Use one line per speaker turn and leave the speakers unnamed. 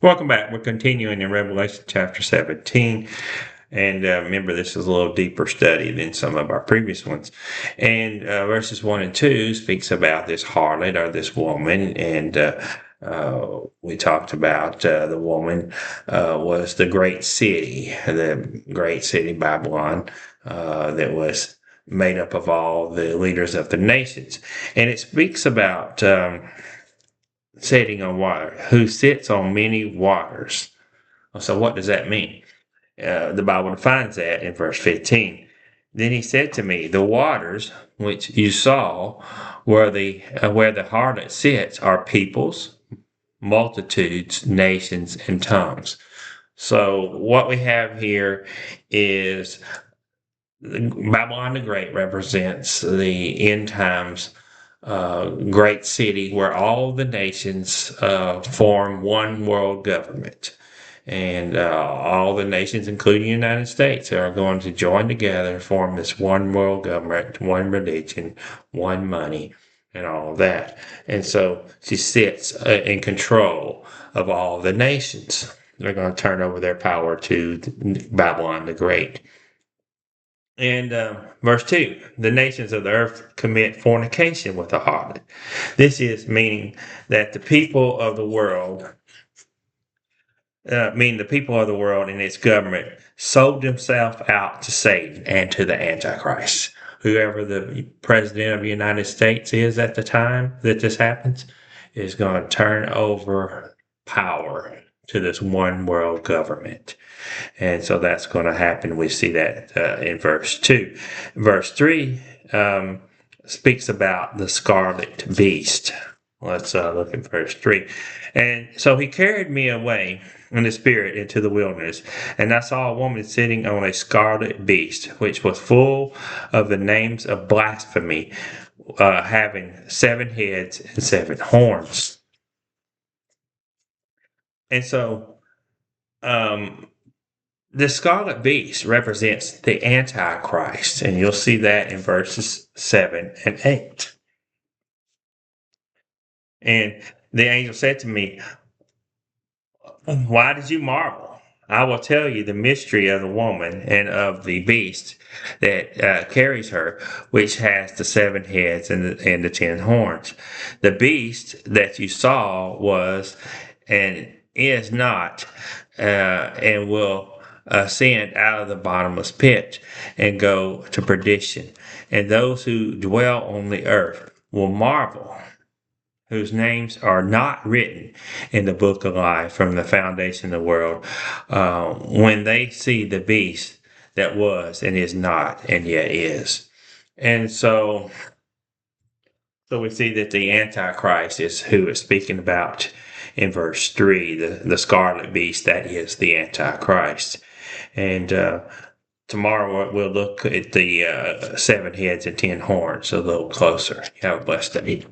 Welcome back. We're continuing in Revelation chapter 17. And remember, this is a little deeper study than some of our previous ones. And verses 1 and 2 speaks about this harlot or this woman. And we talked about the woman was the great city Babylon, that was made up of all the leaders of the nations. And it speaks about sitting on water, who sits on many waters. So what does that mean? The Bible defines that in verse 15. Then he said to me, the waters which you saw where the harlot sits are peoples, multitudes, nations, and tongues. So what we have here is Babylon the Great represents the end times great city where all the nations form one world government. And all the nations, including the United States, are going to join together, form this one world government, one religion, one money, and all of that. And so she sits in control of all the nations. They're going to turn over their power to Babylon the Great. And verse 2, the nations of the earth commit fornication with the harlot. This is meaning that the people of the world, and its government sold themselves out to Satan and to the Antichrist. Whoever the president of the United States is at the time that this happens is going to turn over power to this one world government. And so that's going to happen. We see that in verse 2. Verse 3 speaks about the scarlet beast. Let's look at verse 3. And so he carried me away in the spirit into the wilderness, and I saw a woman sitting on a scarlet beast, which was full of the names of blasphemy, having 7 heads and 7 horns. And so the scarlet beast represents the Antichrist, and you'll see that in verses 7 and 8. And the angel said to me, why did you marvel? I will tell you the mystery of the woman and of the beast that carries her, which has the 7 heads and the 10 horns. The beast that you saw was and is not, and will ascend out of the bottomless pit and go to perdition. And those who dwell on the earth will marvel, whose names are not written in the book of life from the foundation of the world, when they see the beast that was and is not and yet is. And so we see that the Antichrist is who is speaking about in verse 3, the scarlet beast, that is the Antichrist. And tomorrow we'll look at the 7 heads and 10 horns a little closer. Have a blessed day.